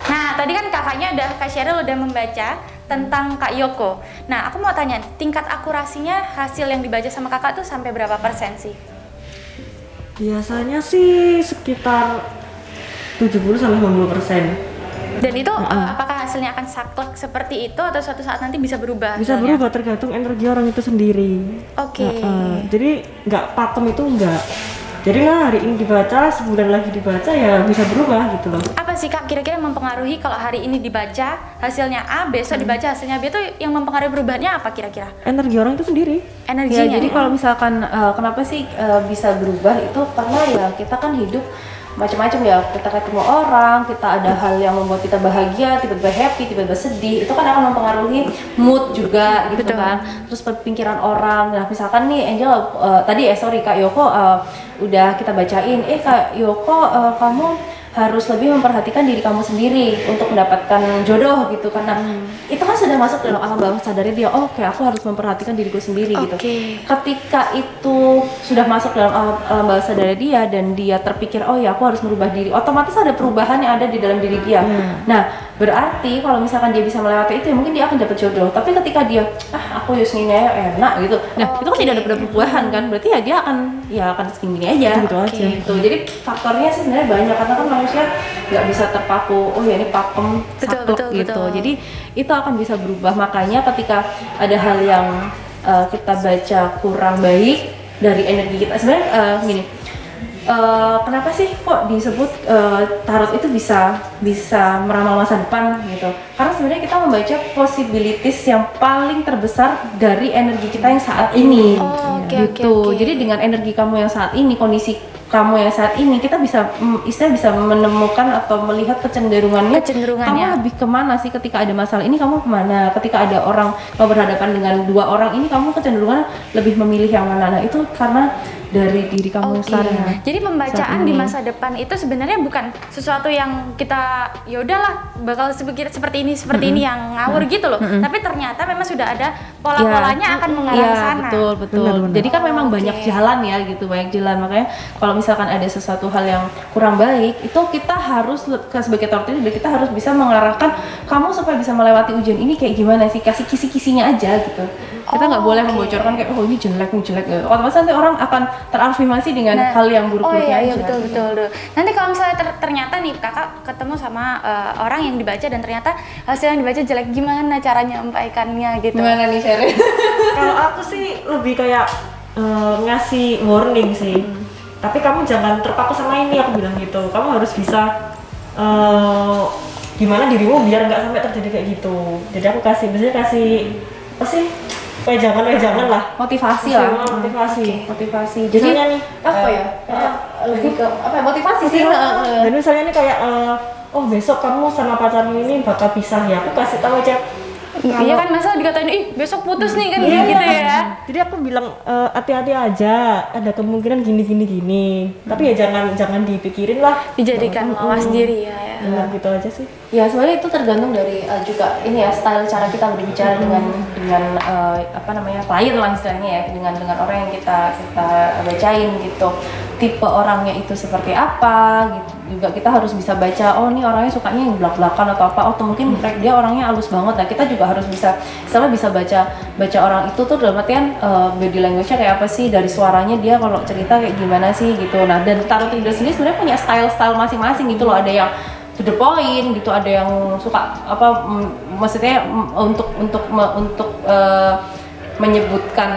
Nah, tadi kan kakaknya Kak Sheryl udah membaca tentang Kak Yoko. Nah, aku mau tanya, tingkat akurasinya hasil yang dibaca sama kakak tuh sampai berapa persen sih? Biasanya sih sekitar 70-90%. Dan itu apakah hasilnya akan saklek seperti itu atau suatu saat nanti bisa berubah? Bisa hasilnya? berubah tergantung energi orang itu sendiri. Oke. Jadi nggak pakem itu enggak. Jadi hari ini dibaca, sebulan lagi dibaca ya bisa berubah gitu loh. Apa sih Kak kira-kira yang mempengaruhi kalau hari ini dibaca hasilnya A, besok dibaca hasilnya B, itu yang mempengaruhi perubahannya apa kira-kira? Energi orang itu sendiri. Energinya. Ya, jadi kalau misalkan kenapa sih bisa berubah itu karena ya kita kan hidup macam-macam ya, kita ketemu orang, kita ada hal yang membuat kita bahagia, tiba-tiba happy, tiba-tiba sedih, itu kan akan mempengaruhi mood juga gitu. Betul. Kan, terus pikiran orang. Nah misalkan nih Angel Kak Yoko udah kita bacain, Kak Yoko kamu harus lebih memperhatikan diri kamu sendiri untuk mendapatkan jodoh gitu, karena itu kan sudah masuk dalam alam bawah sadarnya dia. Oke, aku harus memperhatikan diriku sendiri gitu. Ketika itu sudah masuk dalam alam bawah sadarnya dia dan dia terpikir, oh ya aku harus merubah diri, otomatis ada perubahan yang ada di dalam diri dia. Nah berarti kalau misalkan dia bisa melewati itu ya mungkin dia akan dapat jodoh. Tapi ketika dia aku yusninya enak gitu, nah itu kan tidak ada perubahan kan, berarti ya dia akan segini aja gitu. Jadi faktornya sih sebenarnya banyak, karena kan manusia nggak bisa terpaku, oh ya ini pakem saklek gitu. Jadi itu akan bisa berubah. Makanya ketika ada hal yang kita baca kurang baik dari energi kita, sebenarnya gini, kenapa sih kok disebut tarot itu bisa meramal masa depan gitu? Karena sebenarnya kita membaca possibilities yang paling terbesar dari energi kita yang saat ini. Jadi dengan energi kamu yang saat ini, kondisi kamu yang saat ini, kita bisa bisa menemukan atau melihat kecenderungannya. Kamu lebih kemana sih ketika ada masalah ini, kamu kemana? Ketika ada orang kamu berhadapan dengan dua orang ini, kamu kecenderungan lebih memilih yang mana? Nah itu karena dari diri kamu sekarang. Jadi pembacaan di masa depan itu sebenarnya bukan sesuatu yang kita ya udahlah bakal seperti ini yang ngawur gitu loh. Tapi ternyata memang sudah ada pola-polanya akan mengarah ke sana. Betul. Benar. Jadi kan memang banyak jalan ya gitu, banyak jalan. Makanya kalau misalkan ada sesuatu hal yang kurang baik, itu kita harus sebagai authority kita harus bisa mengarahkan kamu supaya bisa melewati ujian ini kayak gimana sih, kasih kisi-kisinya aja gitu. Kita nggak boleh membocorkan kayak ini jelek. Otomatis nanti orang akan terafirmasi dengan hal yang buruk-buruknya aja. Betul. Nanti kalau misalnya ternyata nih kakak ketemu sama orang yang dibaca dan ternyata hasil yang dibaca jelek, gimana caranya menyampaikannya gitu? Gimana nih Sherry? Kalau aku sih lebih kayak ngasih warning sih. Tapi kamu jangan terpaku sama ini, aku bilang gitu. Kamu harus bisa gimana dirimu biar nggak sampai terjadi kayak gitu. Jadi aku kasih apa sih? Jangan lah. Motivasi. Jadi nih apa ya? Lebih ke apa? Motivasi sih. Dan misalnya nih kayak besok kamu sama pacarmu ini bakal pisah ya. Aku kasih tahu aja. Iya kan, masa dikatain besok putus nih kan gitu ya. Jadi aku bilang hati-hati aja, ada kemungkinan gini. Tapi ya jangan dipikirin lah. Dijadikan mawas diri ya. Nah, gitu aja sih. Ya sebenarnya itu tergantung dari juga ini ya, style cara kita berbicara dengan klien lah istilahnya ya, dengan orang yang kita bacain gitu. Tipe orangnya itu seperti apa gitu. Juga kita harus bisa baca, nih orangnya sukanya yang belak-belakan atau apa, atau mungkin dia orangnya halus banget. Nah, kita juga harus bisa baca orang itu tuh dalam artian body language-nya kayak apa sih, dari suaranya dia kalau cerita kayak gimana sih gitu. Nah, dan tarot reader sendiri sebenarnya punya style masing-masing gitu loh. Ada yang to the point gitu, ada yang suka maksudnya untuk menyebutkan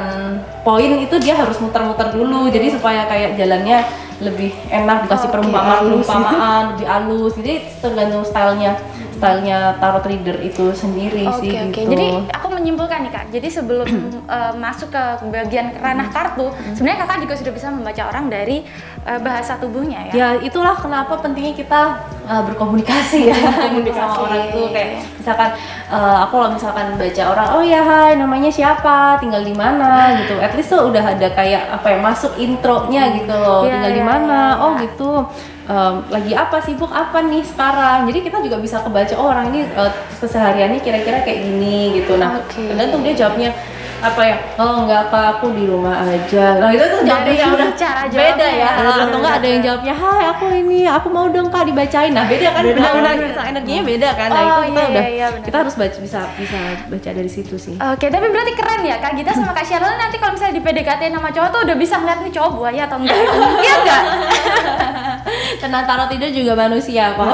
poin itu dia harus muter-muter dulu, jadi supaya kayak jalannya lebih enak, dikasih perumpamaan lebih halus. Jadi tergantung stylenya tarot reader itu sendiri sih gitu. Jadi aku menyimpulkan nih Kak, jadi sebelum masuk ke bagian ranah kartu, sebenarnya Kakak juga sudah bisa membaca orang dari bahasa tubuhnya ya. Ya itulah kenapa pentingnya kita berkomunikasi ya sama orang itu. Kayak misalkan aku kalau misalkan baca orang, hai namanya siapa, tinggal di mana gitu, at least tuh udah ada kayak masuk intronya gitu loh, tinggal di mana, gitu. Lagi apa, sibuk apa nih sekarang, jadi kita juga bisa kebaca orang ini kesehariannya kira-kira kayak gini gitu. Nah tergantung dia jawabnya enggak Kak, aku di rumah aja. Nah itu tuh jawabnya yang udah beda ya. Atau enggak ada yang jawabnya, aku mau dong Kak dibacain. Nah beda kan, benar-benar energinya beda kan. Nah itu kita harus bisa baca dari situ sih. Tapi berarti keren ya Kak Gita sama Kak Cheryl, nanti kalau misalnya di PDKT sama cowok tuh udah bisa ngeliat nih cowok buaya atau enggak. Iya enggak? Tenang, tarot itu juga manusia kok.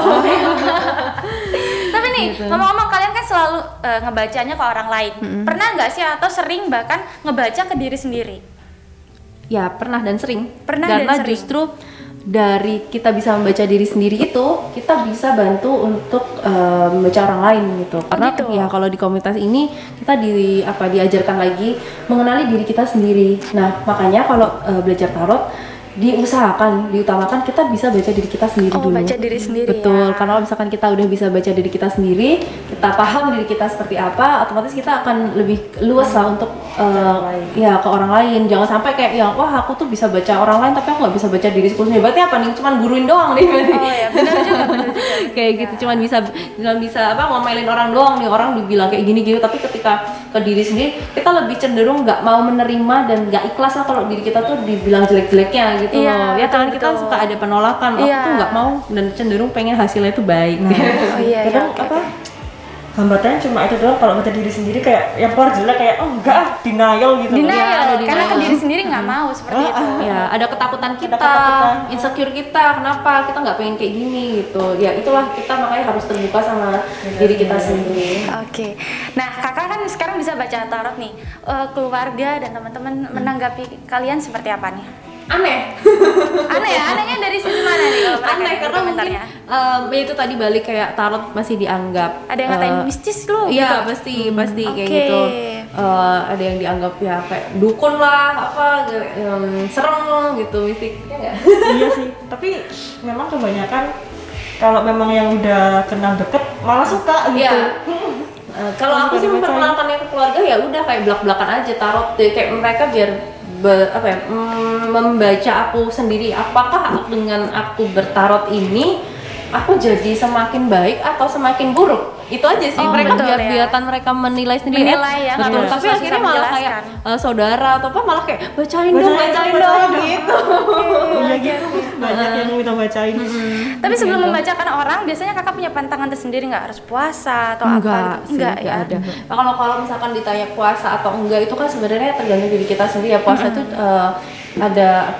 Tapi nih, ngomong-ngomong kalian kan selalu ngebacanya ke orang lain. Pernah nggak sih atau sering bahkan ngebaca ke diri sendiri? Ya pernah dan sering. Karena justru dari kita bisa membaca diri sendiri itu, kita bisa bantu untuk membaca orang lain gitu. Karena ya kalau di komunitas ini kita diajarkan lagi mengenali diri kita sendiri. Nah makanya kalau belajar tarot diutamakan kita bisa baca diri kita sendiri dulu. Baca diri sendiri. Betul, ya. karena misalkan kita udah bisa baca diri kita sendiri, kita paham diri kita seperti apa, otomatis kita akan lebih luas lah untuk ke orang lain. Jangan sampai kayak aku tuh bisa baca orang lain tapi aku nggak bisa baca diriku sendiri. Berarti apa nih? Cuman guruin doang nih. Benar juga. Kayak gitu, cuman bisa ngomelin orang doang nih, orang dibilang kayak gini gitu, tapi ketika ke diri sendiri kita lebih cenderung nggak mau menerima dan nggak ikhlas lah kalau diri kita tuh dibilang jelek-jeleknya gitu loh. Ya kan kita suka ada penolakan, aku tuh nggak mau dan cenderung pengen hasilnya itu baik. Hambatannya cuma itu doang, kalau baca diri sendiri kayak yang keluar jelek kayak denial gitu. Denial. Karena ke diri sendiri nggak mau seperti itu. Ya ada ketakutan kita, insecure kita, kenapa kita nggak pengen kayak gini gitu. Ya itulah kita makanya harus terbuka sama diri kita sendiri. Oke. Nah kakak kan sekarang bisa baca tarot nih. Keluarga dan teman-teman menanggapi kalian seperti apa nih? Aneh ya, anehnya dari sisi mana nih? Aneh karena mungkin itu tadi balik kayak tarot masih dianggap ada yang ngatain mistis loh. Iya gitu. pasti kayak gitu. Ada yang dianggap ya kayak dukun lah, serem gitu, mistik. Iya sih, tapi memang kebanyakan kalau memang yang udah kenal deket malah suka gitu. Iya. Kalau aku sih memperkenalkannya ke keluarga ya udah kayak belak-belakan aja tarot deh, kayak mereka biar membaca aku sendiri, apakah dengan aku bertarot ini aku jadi semakin baik atau semakin buruk. Itu aja sih, mereka biarkan mereka menilai sendiri. Ya, betul. Tapi akhirnya malah kayak saudara atau apa malah kayak bacain dong gitu. Iya gitu, banyak yang minta bacain. Tapi sebelum membacakan orang, biasanya kakak punya pantangan tersendiri nggak, harus puasa atau apa? Enggak ya. Ada. Nah, kalau misalkan ditanya puasa atau enggak itu kan sebenarnya tergantung diri kita sendiri ya. Puasa itu ada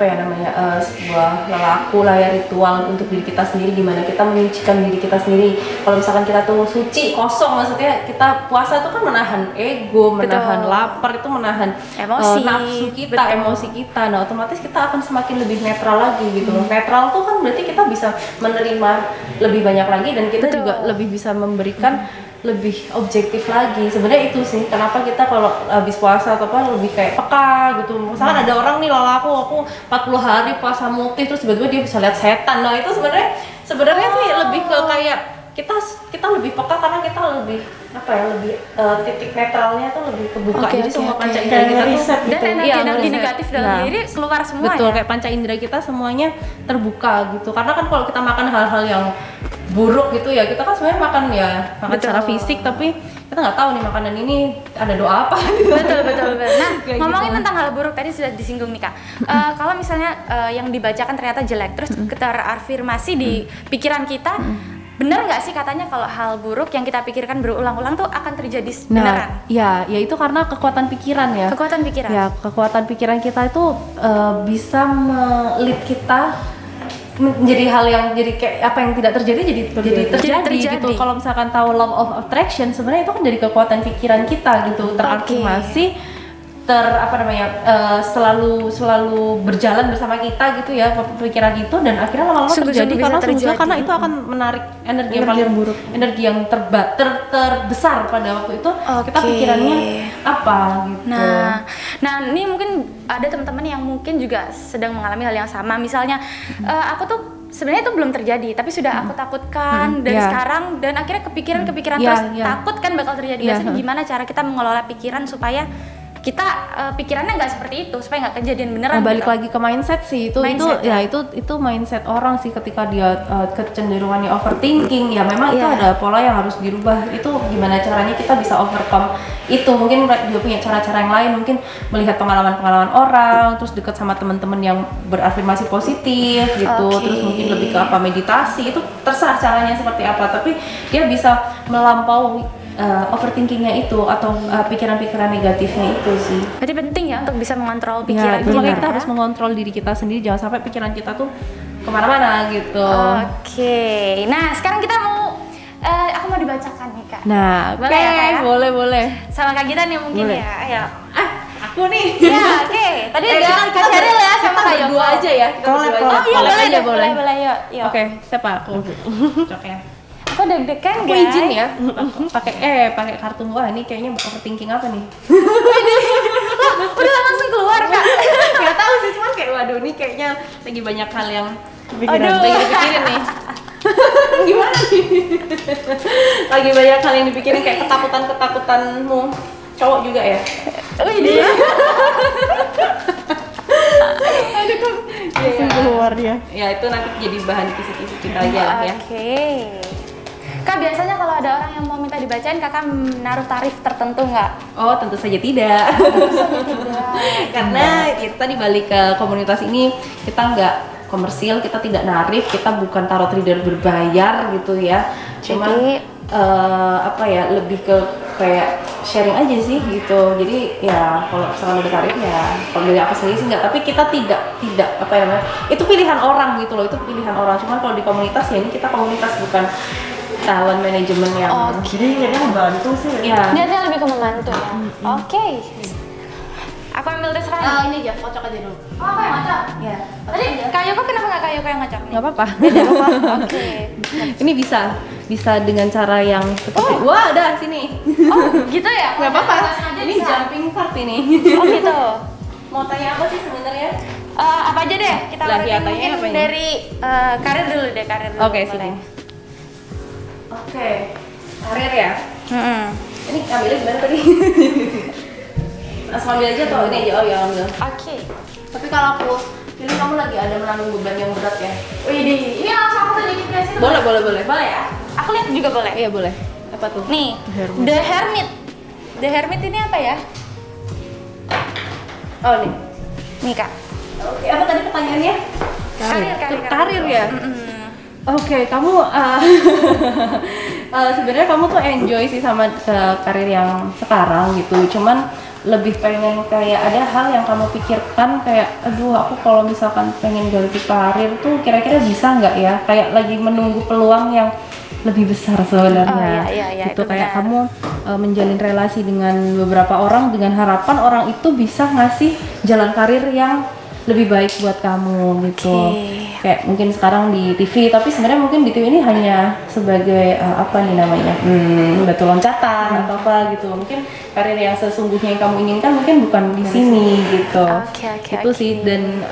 sebuah lelaku lah ya, ritual untuk diri kita sendiri, gimana kita menyucikan diri kita sendiri. Kalau misalkan kita tuh suci kosong, maksudnya kita puasa itu kan menahan ego, menahan lapar, itu menahan emosi, nafsu kita, emosi kita. Nah otomatis kita akan semakin lebih netral lagi gitu. Netral tuh kan berarti kita bisa menerima lebih banyak lagi dan kita juga lebih bisa memberikan lebih objektif lagi. Sebenarnya itu sih kenapa kita kalau habis puasa atau apa lebih kayak peka gitu. Misalkan ada orang nih lalaku, aku 40 hari puasa multi terus tiba-tiba dia bisa lihat setan. Nah itu sebenarnya sih lebih ke kayak kita lebih peka karena kita lebih titik netralnya tuh lebih kebuka. Jadi semua panca indera kita tuh dan energi negatif dalam diri keluar semua. Betul, kayak panca indera kita semuanya terbuka gitu. Karena kan kalau kita makan hal-hal yang buruk gitu ya, kita kan sebenarnya makan secara fisik, tapi kita nggak tahu nih makanan ini ada doa apa gitu. Betul. Nah, ngomongin gitu. tentang hal buruk tadi sudah disinggung nih Kak. Kalau misalnya yang dibacakan ternyata jelek, terus terafirmasi di pikiran kita, benar nggak sih katanya kalau hal buruk yang kita pikirkan berulang-ulang tuh akan terjadi beneran? Ya itu karena kekuatan pikiran ya. Kekuatan pikiran. Ya, kekuatan pikiran kita itu bisa melit kita menjadi hal yang jadi kayak apa yang tidak terjadi jadi terjadi gitu. Kalau misalkan tahu law of attraction, sebenarnya itu kan dari kekuatan pikiran kita gitu, terafirmasi, selalu berjalan bersama kita gitu ya pikiran itu, dan akhirnya lama-lama terjadi karena itu akan menarik energi yang paling buruk, energi yang terbesar pada waktu itu. Kita pikirannya apa gitu. Nah ini mungkin ada teman-teman yang mungkin juga sedang mengalami hal yang sama. Misalnya aku tuh sebenarnya itu belum terjadi tapi sudah aku takutkan dari sekarang, dan akhirnya kepikiran terus takut kan bakal terjadi. Biasanya gimana cara kita mengelola pikiran supaya kita pikirannya nggak seperti itu, supaya nggak kejadian beneran. Balik lagi ke mindset sih, itu mindset orang sih. Ketika dia kecenderungannya overthinking, ya memang itu ada pola yang harus dirubah. Itu gimana caranya kita bisa overcome itu? Mungkin dia punya cara-cara yang lain, mungkin melihat pengalaman-pengalaman orang, terus deket sama teman-teman yang berafirmasi positif gitu, terus mungkin lebih ke meditasi. Itu terserah caranya seperti apa, tapi dia bisa melampaui overthinkingnya itu atau pikiran-pikiran negatifnya itu sih. Jadi penting ya untuk bisa mengontrol pikiran kita. Makanya kita harus mengontrol diri kita sendiri, jangan sampai pikiran kita tuh kemana-mana gitu. Oke. Nah sekarang kita mau aku mau dibacakan nih Kak. Nah, boleh ya Kak? Boleh. Sama Kak Gita nih mungkin boleh. Ya. Ayo. Aku nih. Ya, oke. Tadi udah Kak Cheryl ya, sama Kak Yoko aja ya. Iya boleh. Yuk. Oke, siapa aku? Cocoknya. Aku deg-degan guys. Aku izin ya. Pakai kartu. Wah, ini kayaknya overthinking apa nih? Udah langsung keluar Kak. Gak tahu sih, cuman kayak waduh ini kayaknya lagi banyak hal yang lagi dipikirin nih. Gimana nih? Lagi banyak hal yang dipikirin, kayak ketakutanmu. Cowok juga ya? Iya. Aduh kok langsung keluar dia. Ya itu nanti jadi bahan kisi-kisi kita aja lah ya. Oke. Kak, biasanya kalau ada orang yang mau minta dibacain, kakak menaruh tarif tertentu nggak? Oh, tentu saja tidak. Karena kita di balik ke komunitas ini, kita nggak komersil, kita tidak narif, kita bukan tarot reader berbayar gitu ya. Cuman lebih ke kayak sharing aja sih gitu. Jadi ya kalau misalkan ada tarif ya, kalau dari aku sendiri sih nggak. Tapi kita tidak itu pilihan orang gitu loh, itu pilihan orang. Cuman kalau di komunitas ya ini kita komunitas, bukan talent management yang jadi niatnya membantu sih ya. Niatnya lebih ke membantu ya. Oke. Aku ambil terserah. Ini aja, kocok aja dulu. Oh, apa yang ngocok? Ya. Tadi Kak Yoko kenapa nggak Kak Yoko yang ngocok nih? Nggak apa-apa. Oke. Ini bisa dengan cara yang seperti wah ada sini. Oh gitu ya? Nggak apa-apa. Ini jumping card ini. Oh gitu. Mau tanya apa sih sebenarnya? Apa aja deh? Kita mungkin mungkin dari karir dulu deh, karir dulu. Oke, sini. Oke, karir ya. Ini ambilnya gimana tadi? Langsung ambil aja atau ini aja? Oh ya ambil. Oke. Tapi kalau aku pilih kamu lagi ada menanggung beban yang berat ya? Wih, ini langsung aku tunjukin ke situ. Boleh. Boleh ya? Aku lihat juga boleh. Iya boleh. Apa tuh? Nih, Hermit. The Hermit. The Hermit ini apa ya? Oh nih. Nih Kak. Oke, apa tadi pertanyaannya? Karir ya? Oke, kamu sebenarnya kamu tuh enjoy sih sama karir yang sekarang gitu. Cuman lebih pengen kayak ada hal yang kamu pikirkan kayak, aduh aku kalau misalkan pengen ganti karir tuh kira-kira bisa nggak ya? Kayak lagi menunggu peluang yang lebih besar sebenarnya. Iya, gitu itu kayak benar. kamu menjalin relasi dengan beberapa orang dengan harapan orang itu bisa ngasih jalan karir yang lebih baik buat kamu gitu. Oke. Kayak mungkin sekarang di TV, tapi sebenarnya mungkin di TV ini hanya sebagai apa nih namanya, batu loncatan atau apa gitu. Mungkin karir yang sesungguhnya yang kamu inginkan mungkin bukan di sini gitu. Oke. Itu sih, dan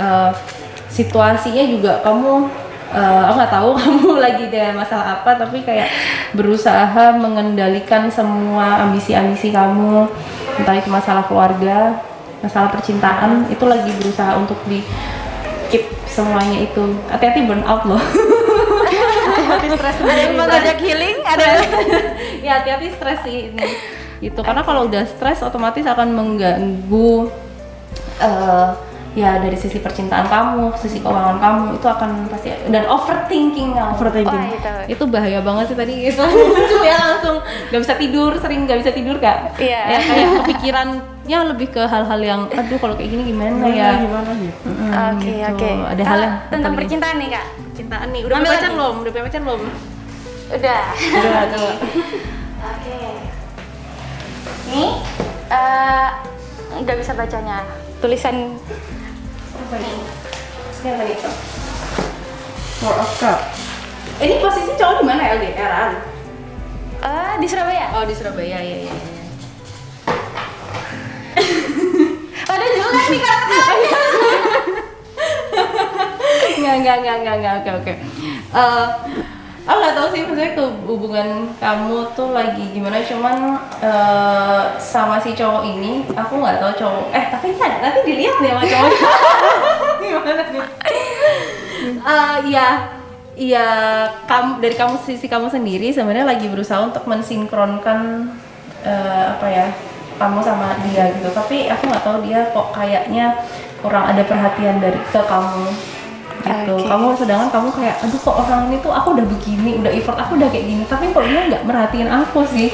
situasinya juga kamu, aku nggak tahu kamu lagi ada masalah apa, tapi kayak berusaha mengendalikan semua ambisi-ambisi kamu, entah itu masalah keluarga, masalah percintaan, itu lagi berusaha untuk di keep semuanya itu. Hati-hati burn out loh. Hati-hati stres Ada yang mau ngajak healing? Ada. Ya hati-hati stres sih ini. Gitu, karena kalau udah stres otomatis akan mengganggu ya dari sisi percintaan kamu, sisi keuangan kamu itu akan pasti, dan overthinking kamu. Overthinking. Wah, Itu bahaya banget sih tadi itu muncul ya langsung nggak bisa tidur, sering nggak bisa tidur Kak. Iya. Ya, kayak kepikirannya lebih ke hal-hal yang aduh kalau kayak gini gimana ya. Gimana gitu? Oke. Ada hal yang tentang percintaan nih Kak. cintaan nih. Udah Ambil punya pacar lagi. belum? Udah punya pacar belum? Udah. Udah tuh. Oke. Nih, nggak bisa bacanya. Tulisan Apa ini? Ini apa nih? Four of Cup. Ini posisi cowok di mana LDR-an? di Surabaya. Oh di Surabaya, ya. Ada juga nih Kak. Enggak, oke. Aku nggak tahu sih maksudnya hubungan kamu tuh lagi gimana, cuman sama si cowok ini aku nggak tahu cowok. Tapi nanti dilihat deh sama cowoknya. Gimana nih? Iya, dari sisi kamu sendiri sebenarnya lagi berusaha untuk mensinkronkan kamu sama dia gitu. Tapi aku nggak tahu dia kok kayaknya kurang ada perhatian ke kamu gitu. Oke. Sedangkan kamu kayak, aduh kok orang ini tuh aku udah begini, udah effort aku udah kayak gini, tapi kok dia nggak merhatiin aku sih.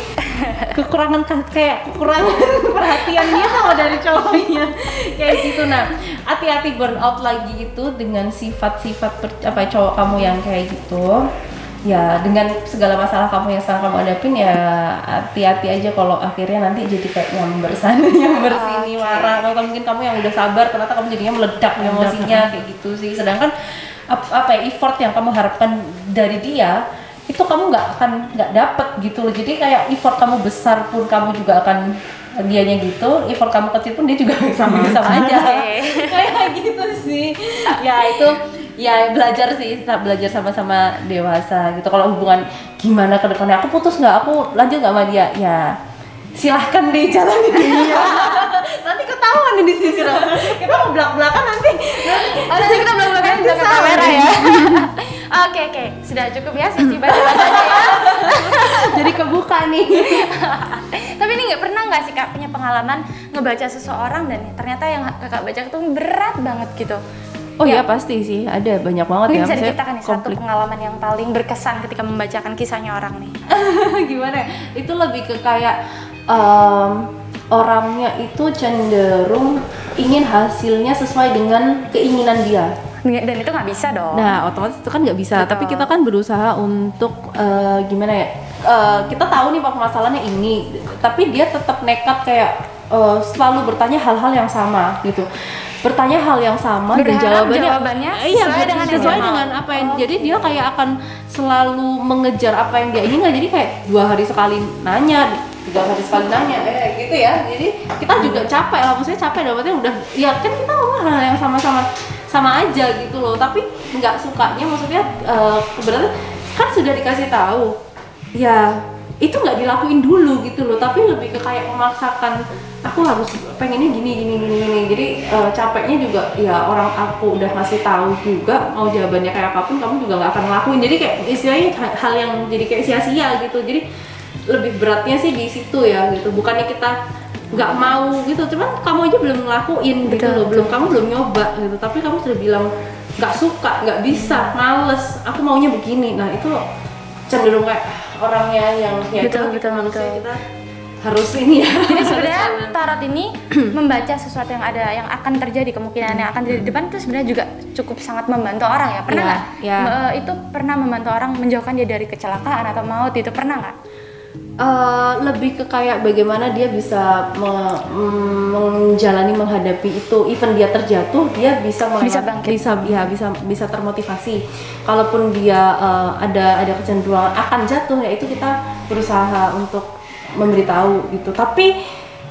kekurangan perhatian dia kalau dari cowoknya kayak gitu. Nah, hati-hati burn out lagi itu dengan sifat-sifat cowok kamu yang kayak gitu. Ya, dengan segala masalah kamu yang sekarang kamu hadapin, ya hati-hati aja kalau akhirnya nanti jadi kayak nyamber sana nyamber sini, marah, atau mungkin kamu yang udah sabar ternyata kamu jadinya meledak emosinya kayak gitu sih. Sedangkan effort yang kamu harapkan dari dia itu kamu nggak dapet gitu loh. Jadi kayak effort kamu besar pun kamu juga akan dianya gitu, effort kamu kecil pun dia juga sama aja. Kayak gitu sih. Ya itu ya belajar sama-sama dewasa gitu. Kalau hubungan gimana ke depannya, aku putus nggak, aku lanjut nggak sama dia, ya silahkan dijalanin. Nanti ketahuan nih di sini. Kita mau belak-belakan nanti kita belakang kamera ya. Oke, sudah cukup ya sisi baca-bacanya ya. Jadi kebuka nih. Tapi ini pernah nggak sih Kak punya pengalaman ngebaca seseorang dan ternyata yang Kakak baca itu berat banget gitu? Oh iya pasti sih, ada banyak banget Mungkin ya. bisa Maksudnya diceritakan nih satu pengalaman yang paling berkesan ketika membacakan kisahnya orang nih. Gimana ya? Itu lebih ke kayak orangnya itu cenderung ingin hasilnya sesuai dengan keinginan dia. Dan itu nggak bisa dong. Nah, otomatis itu kan nggak bisa. Betul. Tapi kita kan berusaha untuk gimana ya? Kita tahu nih permasalahannya ini, tapi dia tetap nekat kayak selalu bertanya hal-hal yang sama gitu. Bertanya hal yang sama dan jawabannya sesuai dengan apa yang. Jadi dia kayak akan selalu mengejar apa yang dia inginkan. Jadi kayak 2 hari sekali nanya, 3 hari sekali nanya, gitu ya. Jadi kita juga capek lah, maksudnya capek dapetnya udah. Ya kan kita ngomong hal yang sama aja gitu loh. Tapi nggak sukanya, maksudnya berarti kan sudah dikasih tahu. Ya itu nggak dilakuin dulu gitu loh, tapi lebih ke kayak memaksakan aku harus pengennya gini. Jadi capeknya juga ya orang aku udah ngasih tahu juga mau jawabannya kayak apapun kamu juga nggak akan ngelakuin. Jadi kayak istilahnya hal yang jadi kayak sia-sia gitu. Jadi lebih beratnya sih di situ ya gitu. Bukannya kita nggak mau gitu, cuman kamu aja belum ngelakuin gitu loh, kamu belum nyoba gitu. Tapi kamu sudah bilang nggak suka, nggak bisa, males, aku maunya begini. Nah itu cenderung kayak orangnya yang ya betul. kita harus ini ya. Jadi sebenarnya tarot ini membaca sesuatu yang ada, yang akan terjadi, kemungkinan yang akan terjadi di depan itu sebenarnya juga cukup sangat membantu orang ya. Pernah nggak? Itu pernah membantu orang menjauhkan dia dari kecelakaan atau maut, itu pernah nggak? Lebih ke kayak bagaimana dia bisa menjalani, menghadapi itu, even dia terjatuh dia bisa bangkit, bisa termotivasi. Kalaupun dia ada kecenderungan akan jatuh, ya itu kita berusaha untuk memberitahu gitu. Tapi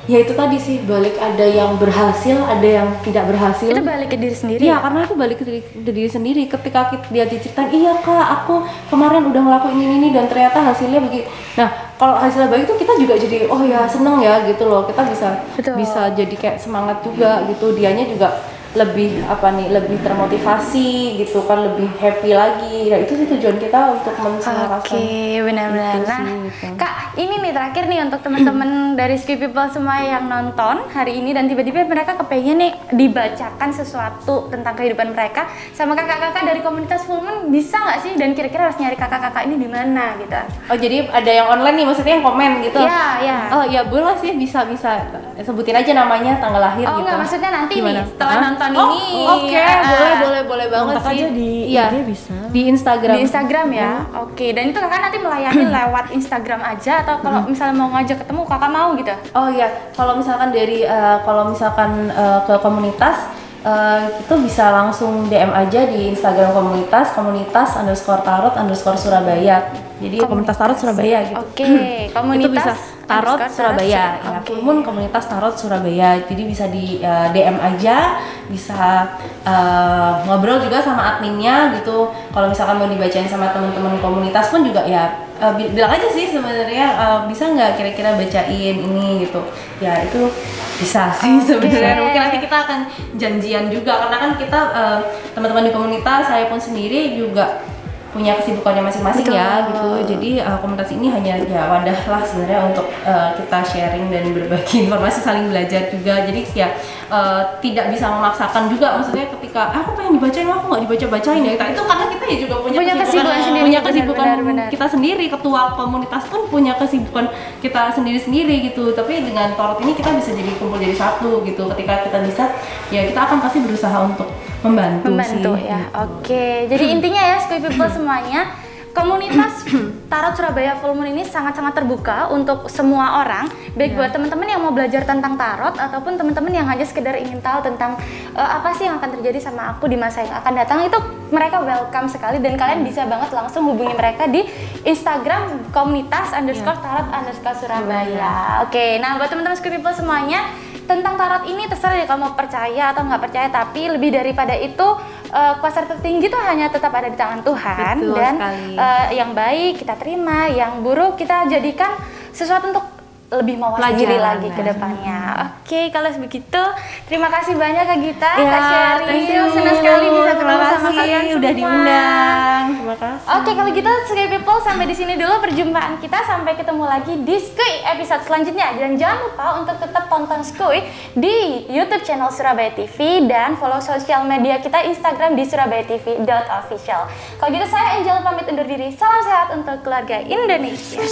ya itu tadi sih, balik ada yang berhasil, ada yang tidak berhasil. Itu balik ke diri sendiri. Iya, karena itu balik ke diri sendiri. Ketika dia diceritain, iya kak, aku kemarin udah ngelakuin ini dan ternyata hasilnya begini. Nah, kalau hasilnya baik itu kita juga jadi oh ya seneng ya gitu loh. Kita bisa jadi kayak semangat juga gitu. Dianya juga lebih lebih termotivasi gitu kan, lebih happy lagi. Nah itu sih tujuan kita untuk menselaraskan. Oke, benar-benar. Nah, gitu. Kak, ini nih terakhir nih untuk teman-teman dari Sky People semua yang nonton hari ini dan tiba-tiba mereka kepengen nih dibacakan sesuatu tentang kehidupan mereka sama kakak-kakak dari komunitas Full Moon, bisa nggak sih? Dan kira-kira harus nyari kakak-kakak ini di mana gitu? Oh, jadi ada yang online nih, maksudnya yang komen gitu? Iya. Oh ya boleh sih, bisa sebutin aja namanya, tanggal lahir gitu. Oh enggak, maksudnya nanti gimana? Nih setelah nonton ini. Oke, boleh banget sih. Aja di IG bisa. Di Instagram. Di Instagram ya. Oke, dan itu kakak nanti melayani lewat Instagram aja atau kalau misalnya mau ngajak ketemu kakak mau gitu? Oh iya, kalau misalkan ke komunitas itu bisa langsung DM aja di Instagram komunitas_tarot_Surabaya. Jadi komunitas tarot Surabaya gitu. Oke, komunitas itu bisa tarot Surabaya. Ya, Full Moon komunitas tarot Surabaya. Jadi bisa di DM aja, bisa ngobrol juga sama adminnya gitu. Kalau misalkan mau dibacain sama teman-teman komunitas pun juga ya bilang aja sih sebenarnya bisa nggak kira-kira bacain ini gitu. Ya itu bisa sih sebenarnya. Mungkin nanti kita akan janjian juga karena kan kita teman-teman di komunitas, saya pun sendiri juga punya kesibukannya masing-masing ya gitu. Jadi komunitas ini hanya ya wadah lah sebenarnya untuk kita sharing dan berbagi informasi, saling belajar juga. Jadi ya tidak bisa memaksakan juga, maksudnya ketika aku pengen dibacain, aku nggak dibacain ya. Itu karena kita ya juga punya kesibukan benar. Kita sendiri, ketua komunitas pun punya kesibukan kita sendiri gitu. Tapi dengan tarot ini kita bisa jadi kumpul jadi satu gitu. Ketika kita bisa, ya kita akan pasti berusaha untuk membantu sih. Ya. Oke, jadi intinya ya Sky People semuanya, komunitas Tarot Surabaya Full Moon ini sangat-sangat terbuka untuk semua orang, baik buat teman-teman yang mau belajar tentang tarot ataupun teman-teman yang hanya sekedar ingin tahu tentang apa sih yang akan terjadi sama aku di masa yang akan datang. Itu mereka welcome sekali dan kalian bisa banget langsung hubungi mereka di Instagram komunitas_tarot_Surabaya. Oke, nah buat teman-teman Sky People semuanya, tentang tarot ini terserah ya kamu percaya atau nggak percaya, tapi lebih daripada itu kuasa tertinggi tuh hanya tetap ada di tangan Tuhan. Betul, dan yang baik kita terima, yang buruk kita jadikan sesuatu untuk lebih mawas diri lagi ke depannya. Oke, kalau begitu terima kasih banyak Kak Gita, Kak Sheryl. Senang sekali bisa ketemu sama kalian semua. Udah diundang. Terima kasih. Oke, kalau gitu Sky People sampai di sini dulu perjumpaan kita, sampai ketemu lagi di Sky episode selanjutnya. Dan jangan lupa untuk tetap tonton Sky di YouTube channel Surabaya TV dan follow sosial media kita Instagram di surabayatv.official. Kalau gitu saya Angel pamit undur diri. Salam sehat untuk keluarga Indonesia.